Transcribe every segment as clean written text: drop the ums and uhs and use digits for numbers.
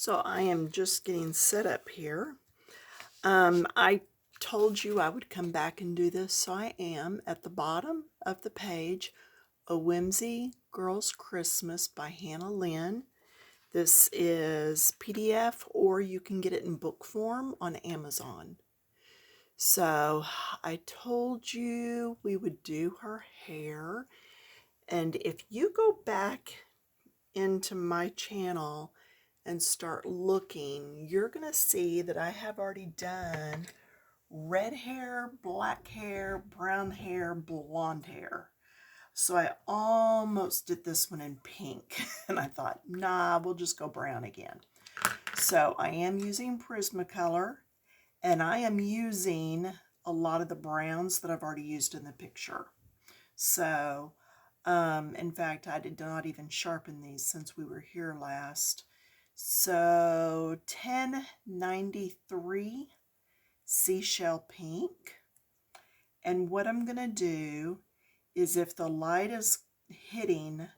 So I am just getting set up here. I told you I would come back and do this, so I am at the bottom of the page, A Whimsy Girls Christmas by Hannah Lynn. This is PDF, or you can get it in book form on Amazon. So I told you we would do her hair, and if you go back into my channel and start looking, you're going to see that I have already done red hair, black hair, brown hair, blonde hair. So I almost did this one in pink, and I thought, nah, we'll just go brown again. So I am using Prismacolor, and I am using a lot of the browns that I've already used in the picture. So, in fact, I did not even sharpen these since we were here last. So 1093 Seashell Pink. And what I'm going to do is, if the light is hitting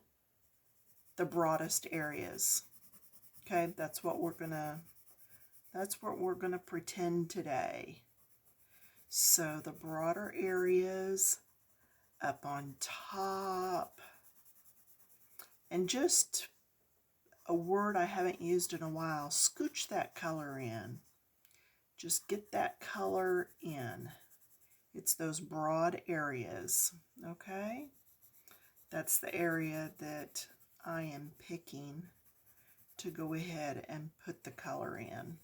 the broadest areas, okay, that's what we're going to pretend today. So the broader areas up on top, and just a word I haven't used in a while, scooch that color in. Just get that color in. It's those broad areas, okay? That's the area that I am picking to go ahead and put the color in.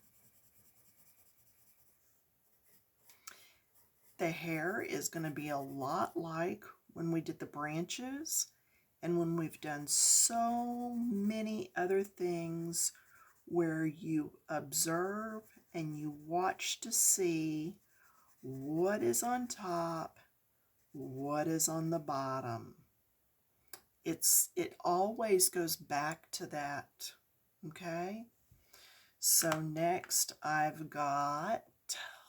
The hair is going to be a lot like when we did the branches and when we've done so many other things where you observe and you watch to see what is on top, what is on the bottom. It always goes back to that, okay? So next I've got,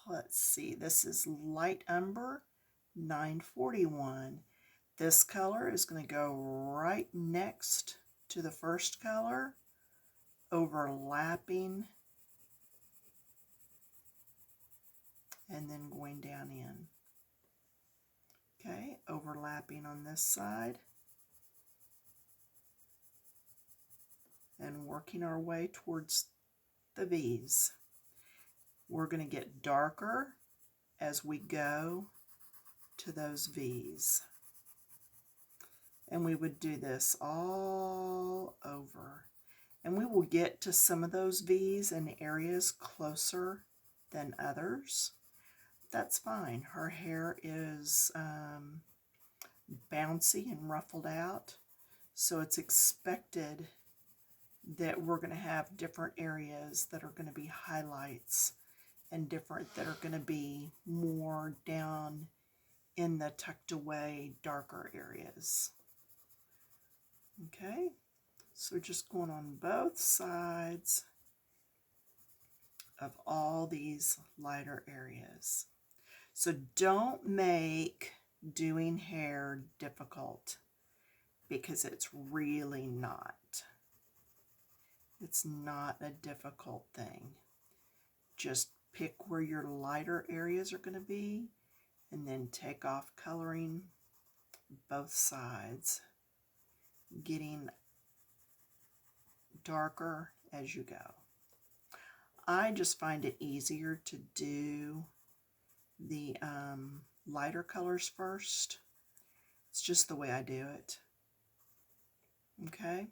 let's see, this is Light Umber 941. This color is going to go right next to the first color, overlapping, and then going down in. Okay, overlapping on this side, and working our way towards the V's. We're going to get darker as we go to those V's. And we would do this all over. And we will get to some of those V's in areas closer than others. That's fine. Her hair is bouncy and ruffled out, so it's expected that we're going to have different areas that are going to be highlights and different that are going to be more down in the tucked away darker areas. Okay, so just going on both sides of all these lighter areas. So don't make doing hair difficult, because it's really not. It's not a difficult thing. Just pick where your lighter areas are going to be, and then take off coloring both sides, getting darker as you go. I just find it easier to do the lighter colors first. It's just the way I do it. Okay.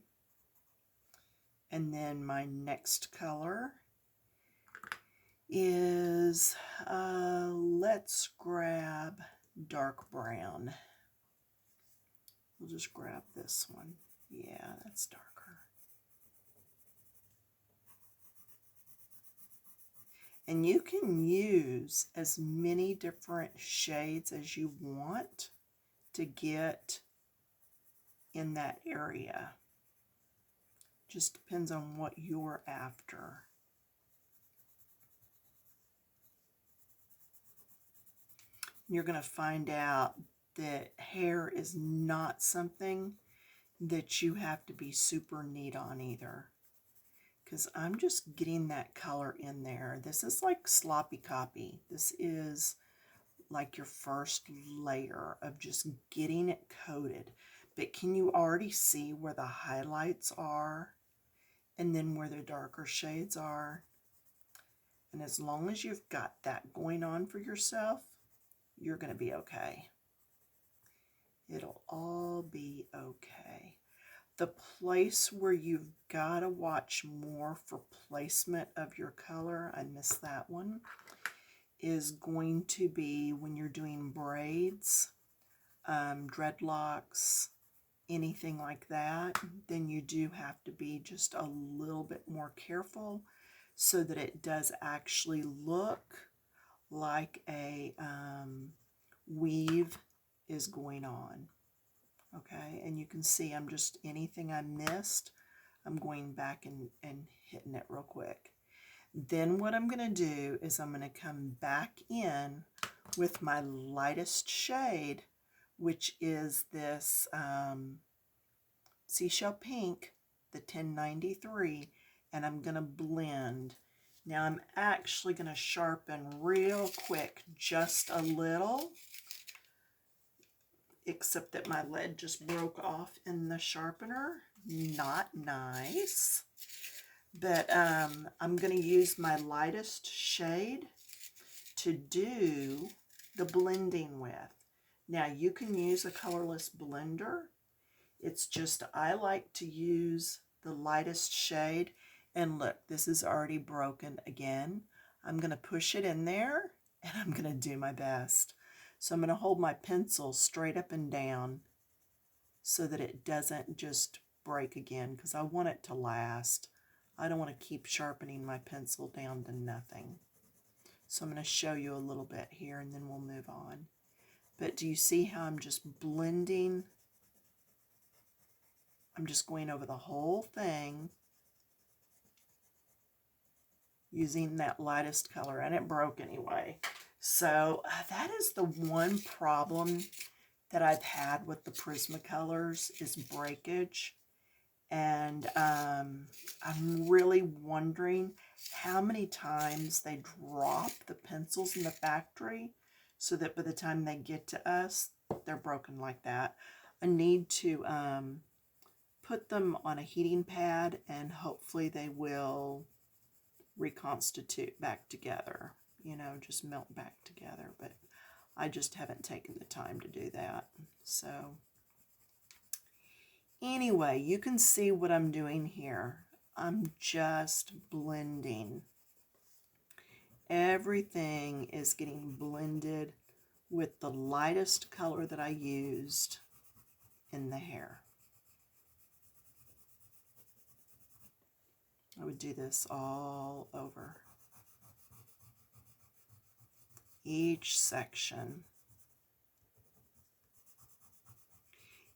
And then my next color is, let's grab dark brown. We'll just grab this one. Yeah, that's darker. And you can use as many different shades as you want to get in that area. Just depends on what you're after. You're going to find out that hair is not something that you have to be super neat on either, because I'm just getting that color in there. This is like sloppy copy. This is like your first layer of just getting it coated. But can you already see where the highlights are and then where the darker shades are? And as long as you've got that going on for yourself, you're going to be okay. It'll all be okay. The place where you've got to watch more for placement of your color, I missed that one, is going to be when you're doing braids, dreadlocks, anything like that. Then you do have to be just a little bit more careful so that it does actually look like a weave is going on. Okay, and you can see I'm just, anything I missed, I'm going back and hitting it real quick. Then what I'm going to do is I'm going to come back in with my lightest shade, which is this Seashell Pink, the 1093, and I'm going to blend. Now I'm actually going to sharpen real quick, just a little, except that my lead just broke off in the sharpener. Not nice. But I'm going to use my lightest shade to do the blending with. Now you can use a colorless blender. It's just I like to use the lightest shade. And look, this is already broken again. I'm going to push it in there and I'm going to do my best. So I'm going to hold my pencil straight up and down so that it doesn't just break again, because I want it to last. I don't want to keep sharpening my pencil down to nothing. So I'm going to show you a little bit here and then we'll move on. But do you see how I'm just blending? I'm just going over the whole thing using that lightest color, and it broke anyway. So that is the one problem that I've had with the Prismacolors, is breakage. And I'm really wondering how many times they drop the pencils in the factory so that by the time they get to us, they're broken like that. I need to put them on a heating pad and hopefully they will reconstitute back together, you know, just melt back together. But I just haven't taken the time to do that. So anyway, you can see what I'm doing here. I'm just blending. Everything is getting blended with the lightest color that I used in the hair. I would do this all over each section.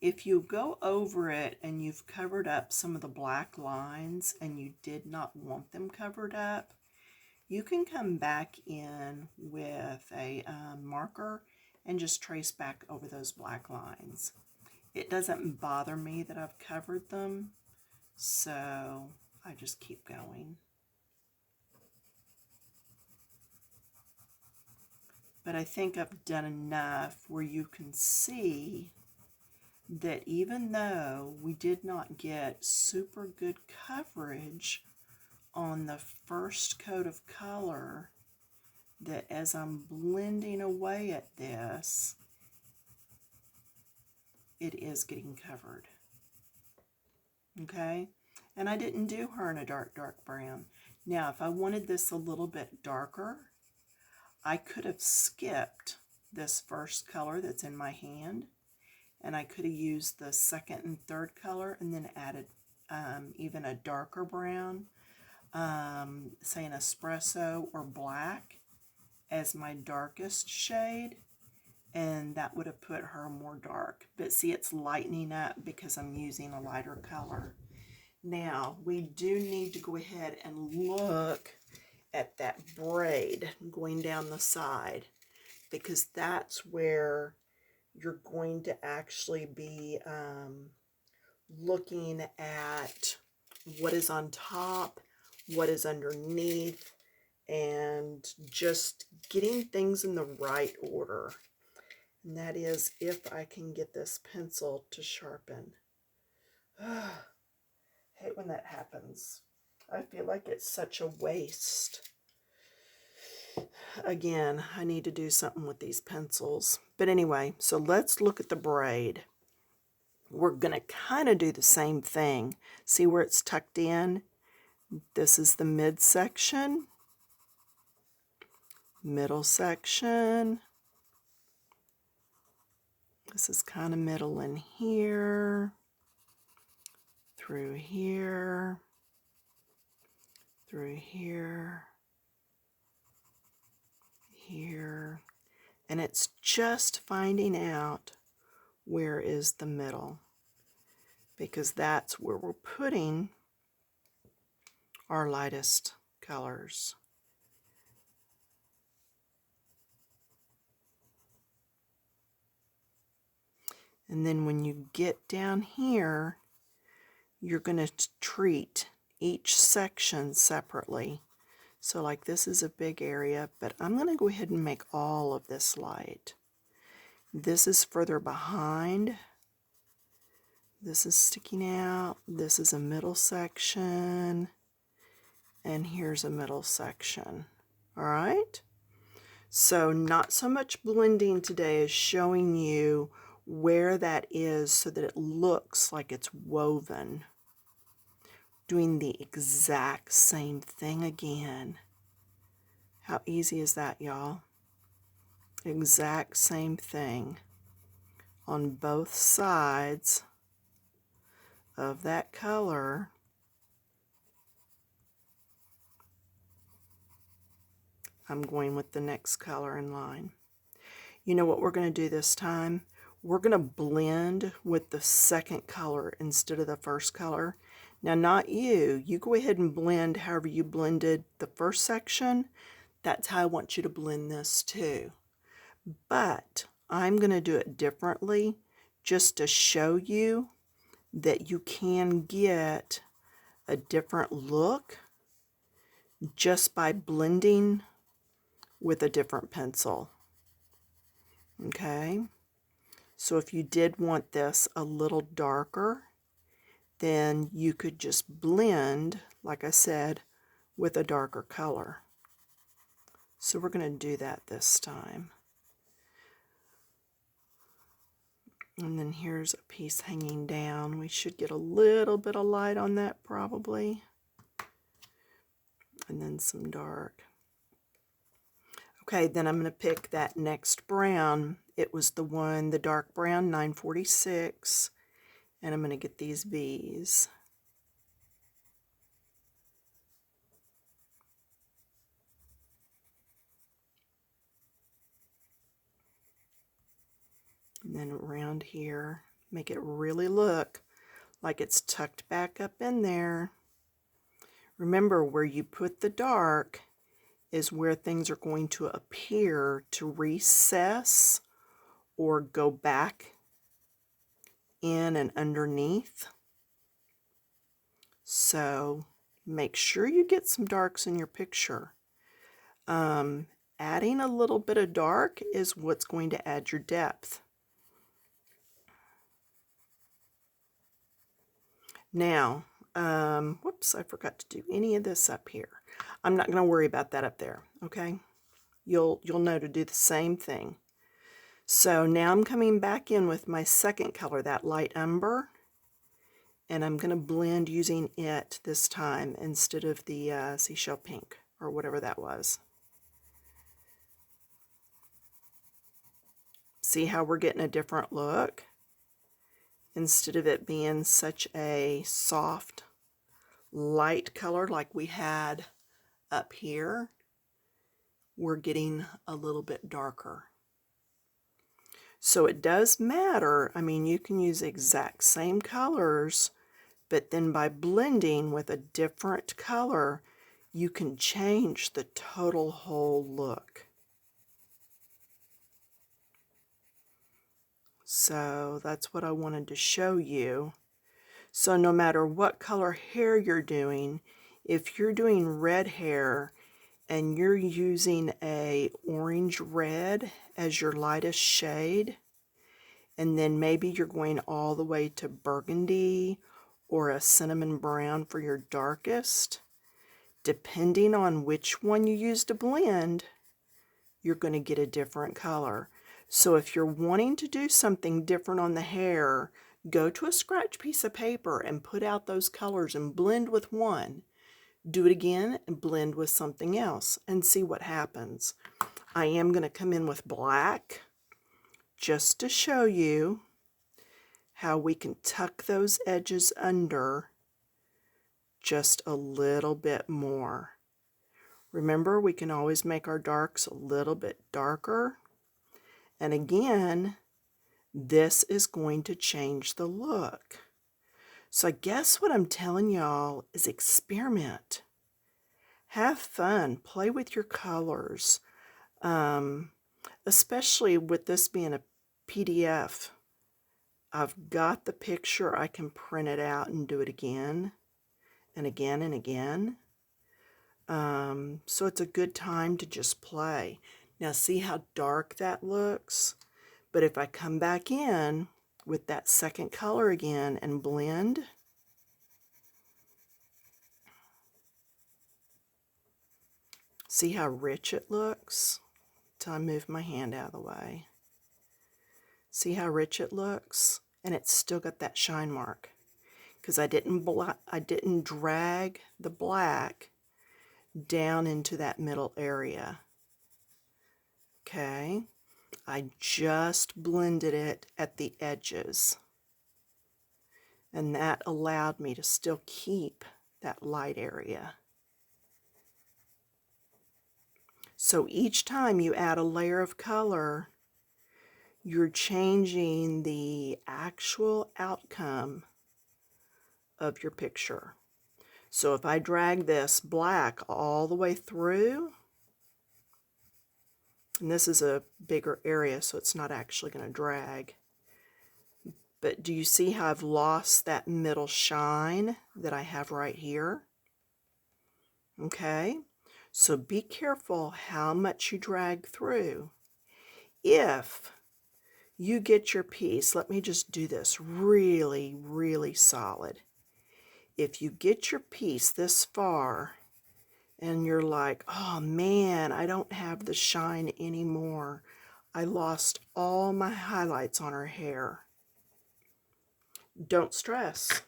If you go over it and you've covered up some of the black lines and you did not want them covered up, you can come back in with a marker and just trace back over those black lines. It doesn't bother me that I've covered them, so I just keep going. But I think I've done enough where you can see that even though we did not get super good coverage on the first coat of color, that as I'm blending away at this, it is getting covered. Okay? And I didn't do her in a dark, dark brown. Now, if I wanted this a little bit darker, I could have skipped this first color that's in my hand, and I could have used the second and third color and then added even a darker brown, say an espresso or black as my darkest shade, and that would have put her more dark. But see, it's lightening up because I'm using a lighter color. Now, we do need to go ahead and look at that braid going down the side, because that's where you're going to actually be looking at what is on top, what is underneath, and just getting things in the right order. And that is if I can get this pencil to sharpen. Hate when that happens. I feel like it's such a waste. Again, I need to do something with these pencils. But anyway, so let's look at the braid. We're going to kind of do the same thing. See where it's tucked in? This is the midsection, middle section. This is kind of middle in here, through here, through here, here. And it's just finding out where is the middle, because that's where we're putting our lightest colors. And then when you get down here, you're going to treat each section separately. So like this is a big area, but I'm going to go ahead and make all of this light. This is further behind. This is sticking out. This is a middle section. And here's a middle section. All right? So not so much blending today, is showing you where that is so that it looks like it's woven. Doing the exact same thing again. How easy is that, y'all? Exact same thing on both sides of that color. I'm going with the next color in line. You know what we're going to do this time? We're going to blend with the second color instead of the first color. Now, not you. You go ahead and blend however you blended the first section. That's how I want you to blend this too. But I'm going to do it differently just to show you that you can get a different look just by blending with a different pencil. Okay? So if you did want this a little darker, then you could just blend, like I said, with a darker color. So we're going to do that this time. And then here's a piece hanging down. We should get a little bit of light on that probably. And then some dark. Okay, then I'm going to pick that next brown. It was the one, the dark brown, 946. And I'm going to get these bees. And then around here, make it really look like it's tucked back up in there. Remember, where you put the dark is where things are going to appear to recess or go back in and underneath. So make sure you get some darks in your picture. Adding a little bit of dark is what's going to add your depth. Now, whoops, I forgot to do any of this up here. I'm not going to worry about that up there, okay? You'll know to do the same thing. So now I'm coming back in with my second color, that light umber, and I'm going to blend using it this time instead of the seashell pink or whatever that was. See how we're getting a different look? Instead of it being such a soft, light color like we had up here, we're getting a little bit darker. So it does matter. I mean, you can use the exact same colors, but then by blending with a different color, you can change the total whole look. So that's what I wanted to show you. So no matter what color hair you're doing, If you're doing red hair and you're using a orange red as your lightest shade, and then maybe you're going all the way to burgundy or a cinnamon brown for your darkest, depending on which one you use to blend, you're going to get a different color. So if you're wanting to do something different on the hair, go to a scratch piece of paper and put out those colors and blend with one. Do it again and blend with something else and see what happens. I am going to come in with black just to show you how we can tuck those edges under just a little bit more. Remember, we can always make our darks a little bit darker. And again, this is going to change the look. So I guess what I'm telling y'all is experiment. Have fun. Play with your colors. Especially with this being a PDF. I've got the picture. I can print it out and do it again and again and again. So it's a good time to just play. Now see how dark that looks? But if I come back in with that second color again and blend, see how rich it looks? Till I move my hand out of the way. See how rich it looks? And it's still got that shine mark. Because I didn't drag the black down into that middle area. Okay, I just blended it at the edges, and that allowed me to still keep that light area. So each time you add a layer of color, you're changing the actual outcome of your picture. So if I drag this black all the way through, and this is a bigger area, so it's not actually going to drag. But do you see how I've lost that middle shine that I have right here? Okay, so be careful how much you drag through. If you get your piece, let me just do this really, really solid. If you get your piece this far, and you're like, oh man, I don't have the shine anymore. I lost all my highlights on her hair. Don't stress.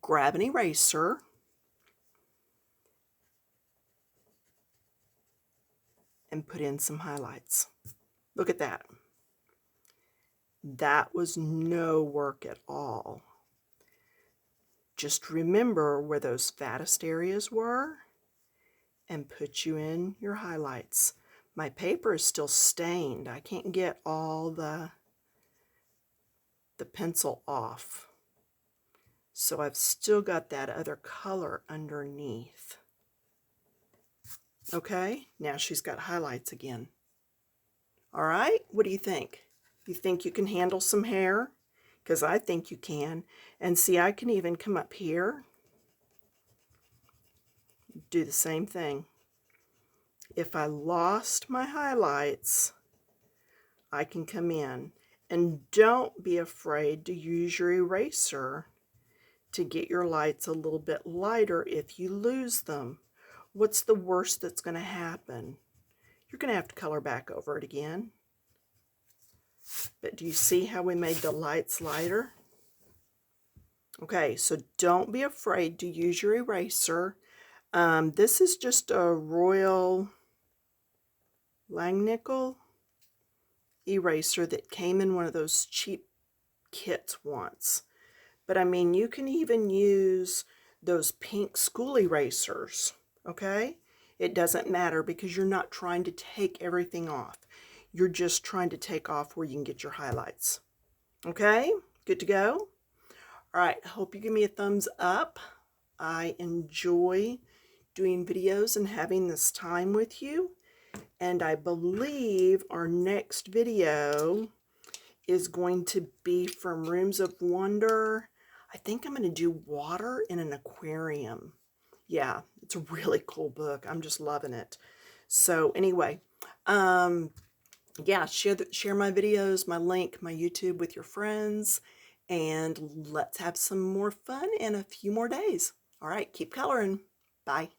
Grab an eraser and put in some highlights. Look at that. That was no work at all. Just remember where those fattest areas were and put you in your highlights. My paper is still stained. I can't get all the pencil off. So I've still got that other color underneath. Okay, now she's got highlights again. All right, what do you think? You think you can handle some hair? Because I think you can. And see, I can even come up here, do the same thing. If I lost my highlights, I can come in. And don't be afraid to use your eraser to get your lights a little bit lighter if you lose them. What's the worst that's going to happen? You're going to have to color back over it again. But do you see how we made the lights lighter? Okay, so don't be afraid to use your eraser. This is just a Royal Langnickel eraser that came in one of those cheap kits once. But I mean, you can even use those pink school erasers, okay? It doesn't matter because you're not trying to take everything off. You're just trying to take off where you can get your highlights. Okay, good to go? All right, hope you give me a thumbs up. I enjoy doing videos and having this time with you. And I believe our next video is going to be from Rooms of Wonder. I think I'm going to do water in an aquarium. Yeah, it's a really cool book. I'm just loving it. So anyway, um, yeah, share my videos, my link, my YouTube with your friends, and let's have some more fun in a few more days. All right, keep coloring. Bye.